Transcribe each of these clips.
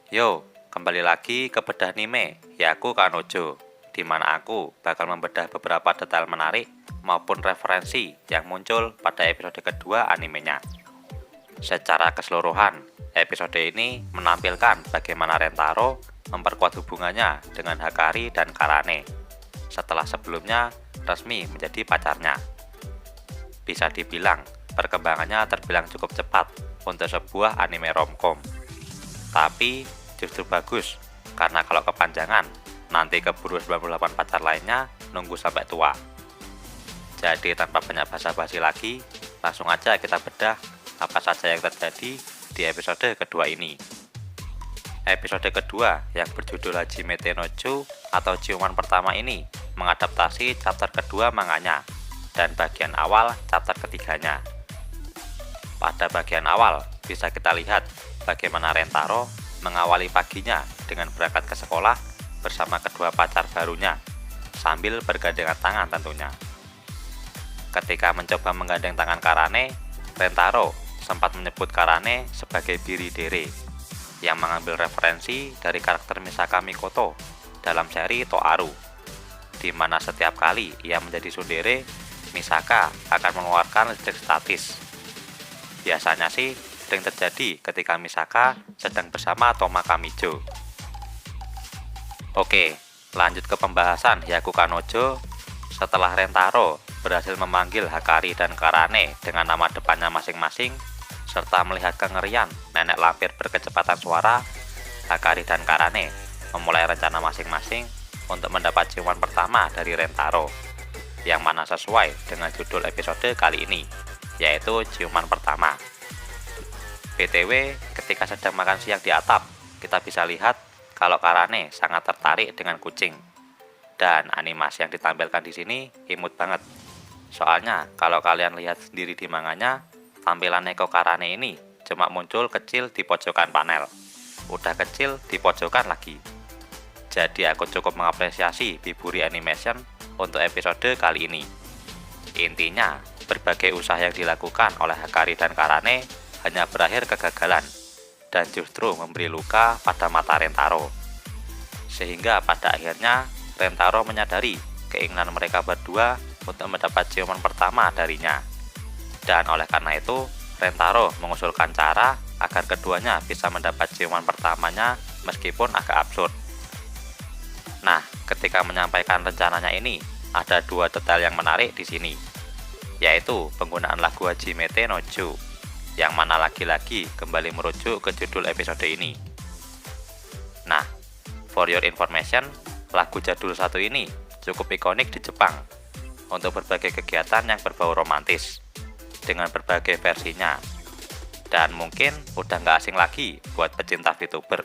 Yo, kembali lagi ke Bedah Anime, Yaku Kanojo, di mana aku bakal membedah beberapa detail menarik maupun referensi yang muncul pada episode kedua animenya. Secara keseluruhan, episode ini menampilkan bagaimana Rentaro memperkuat hubungannya dengan Hakari dan Karane, setelah sebelumnya resmi menjadi pacarnya. Bisa dibilang, perkembangannya terbilang cukup cepat untuk sebuah anime romcom. Tapi justru bagus, karena kalau kepanjangan, nanti keburu 98 pacar lainnya nunggu sampai tua. Jadi tanpa banyak basa-basi lagi, langsung aja kita bedah apa saja yang terjadi di episode kedua ini. Episode kedua yang berjudul Hajime te no Chou atau ciuman pertama ini mengadaptasi chapter kedua manganya dan bagian awal chapter ketiganya. Pada bagian awal bisa kita lihat bagaimana Rentaro mengawali paginya dengan berangkat ke sekolah bersama kedua pacar barunya sambil bergandengan tangan tentunya. Ketika mencoba menggandeng tangan Karane, Rentaro sempat menyebut Karane sebagai Biri Dere yang mengambil referensi dari karakter Misaka Mikoto dalam seri Toaru, di mana setiap kali ia menjadi tsundere, Misaka akan mengeluarkan listrik statis. Biasanya sih sering terjadi ketika Misaka sedang bersama Toma Kamijo. Oke, lanjut ke pembahasan Hyaku Kanojo. Setelah Rentaro berhasil memanggil Hakari dan Karane dengan nama depannya masing-masing, serta melihat kengerian nenek lampir berkecepatan suara, Hakari dan Karane memulai rencana masing-masing untuk mendapat ciuman pertama dari Rentaro, yang mana sesuai dengan judul episode kali ini, yaitu ciuman pertama. BTW, ketika sedang makan siang di atap, kita bisa lihat kalau Karane sangat tertarik dengan kucing. Dan animasi yang ditampilkan di sini imut banget. Soalnya, kalau kalian lihat sendiri di manganya, tampilan Neko Karane ini cuma muncul kecil di pojokan panel. Udah kecil di pojokan lagi. Jadi aku cukup mengapresiasi Biburi Animation untuk episode kali ini. Intinya, berbagai usaha yang dilakukan oleh Hakari dan Karane hanya berakhir kegagalan dan justru memberi luka pada mata Rentaro. Sehingga pada akhirnya Rentaro menyadari keinginan mereka berdua untuk mendapat ciuman pertama darinya. Dan oleh karena itu, Rentaro mengusulkan cara agar keduanya bisa mendapat ciuman pertamanya meskipun agak absurd. Nah, ketika menyampaikan rencananya ini, ada dua detail yang menarik di sini, yaitu penggunaan lagu Hajime te no Chou, yang mana lagi-lagi kembali merujuk ke judul episode ini. Nah, for your information, lagu jadul satu ini cukup ikonik di Jepang untuk berbagai kegiatan yang berbau romantis dengan berbagai versinya, dan mungkin udah nggak asing lagi buat pecinta VTuber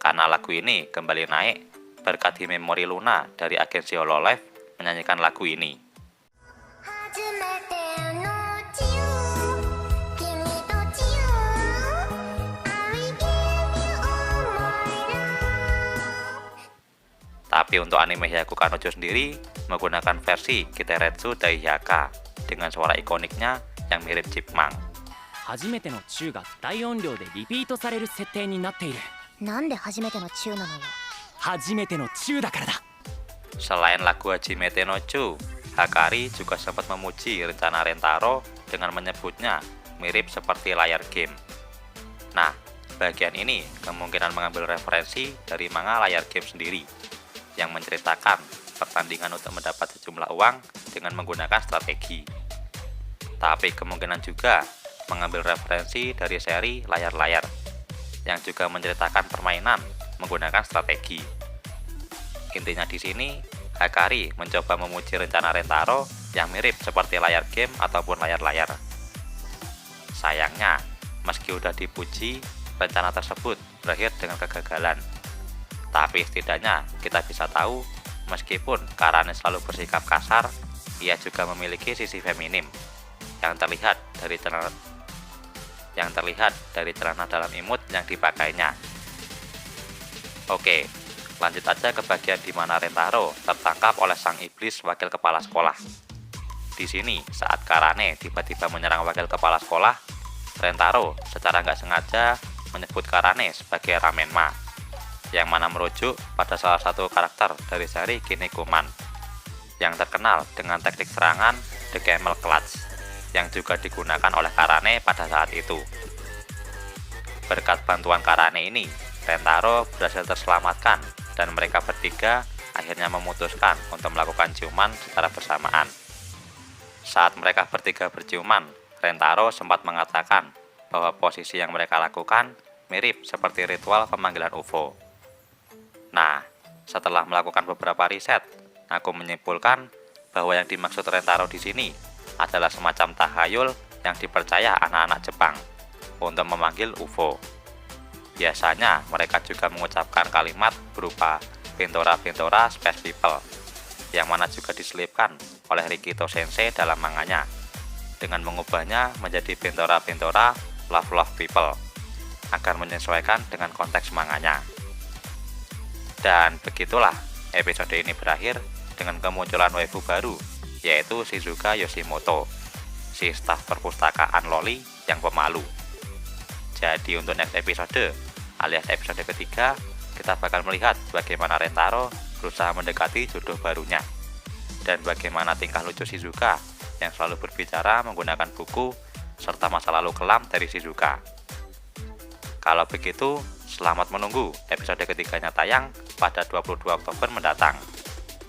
karena lagu ini kembali naik berkat Himemori Luna dari agensi Hololive menyanyikan lagu ini. Tapi untuk anime Hyaku Kanojo sendiri menggunakan versi Kiteretsu Daihyaka dengan suara ikoniknya yang mirip Chipmunk. 初めてのチューが大音量でリピートされる設定になっている。なんで初めてのチューなのよ。初めてのチューだからだ。 Selain lagu Hajime te no Chou, Hakari juga sempat memuji rencana Rentaro dengan menyebutnya mirip seperti layar game. Nah, bagian ini kemungkinan mengambil referensi dari manga layar game sendiri, yang menceritakan pertandingan untuk mendapat sejumlah uang dengan menggunakan strategi. Tapi kemungkinan juga mengambil referensi dari seri layar-layar, yang juga menceritakan permainan menggunakan strategi. Intinya di sini, Hakari mencoba memuji rencana Rentaro yang mirip seperti layar game ataupun layar-layar. Sayangnya, meski udah dipuji, rencana tersebut berakhir dengan kegagalan. Tapi setidaknya kita bisa tahu, meskipun Karane selalu bersikap kasar, ia juga memiliki sisi feminim yang terlihat dari celana dalam imut yang dipakainya. Oke, lanjut aja ke bagian di mana Rentaro tertangkap oleh sang iblis wakil kepala sekolah. Di sini, saat Karane tiba-tiba menyerang wakil kepala sekolah, Rentaro secara nggak sengaja menyebut Karane sebagai Ramenma yang mana merujuk pada salah satu karakter dari seri Kinnikuman yang terkenal dengan teknik serangan The Camel Clutch yang juga digunakan oleh Karane pada saat itu. Berkat bantuan Karane ini, Rentaro berhasil terselamatkan dan mereka bertiga akhirnya memutuskan untuk melakukan ciuman secara bersamaan. Saat mereka bertiga berciuman, Rentaro sempat mengatakan bahwa posisi yang mereka lakukan mirip seperti ritual pemanggilan UFO. Nah, setelah melakukan beberapa riset, aku menyimpulkan bahwa yang dimaksud Rentaro di sini adalah semacam tahayul yang dipercaya anak-anak Jepang untuk memanggil UFO. Biasanya mereka juga mengucapkan kalimat berupa Bentora-bentora Space People, yang mana juga diselipkan oleh Rikito Sensei dalam manganya, dengan mengubahnya menjadi Bentora-bentora Love People, agar menyesuaikan dengan konteks manganya. Dan begitulah episode ini berakhir dengan kemunculan waifu baru, yaitu Shizuka Yoshimoto, si staf perpustakaan Loli yang pemalu. Jadi untuk next episode, alias episode ketiga, kita bakal melihat bagaimana Rentaro berusaha mendekati jodoh barunya, dan bagaimana tingkah lucu Shizuka yang selalu berbicara menggunakan buku serta masa lalu kelam dari Shizuka. Kalau begitu, selamat menunggu episode ketiganya tayang pada 22 Oktober mendatang.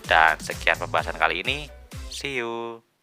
Dan sekian pembahasan kali ini. See you!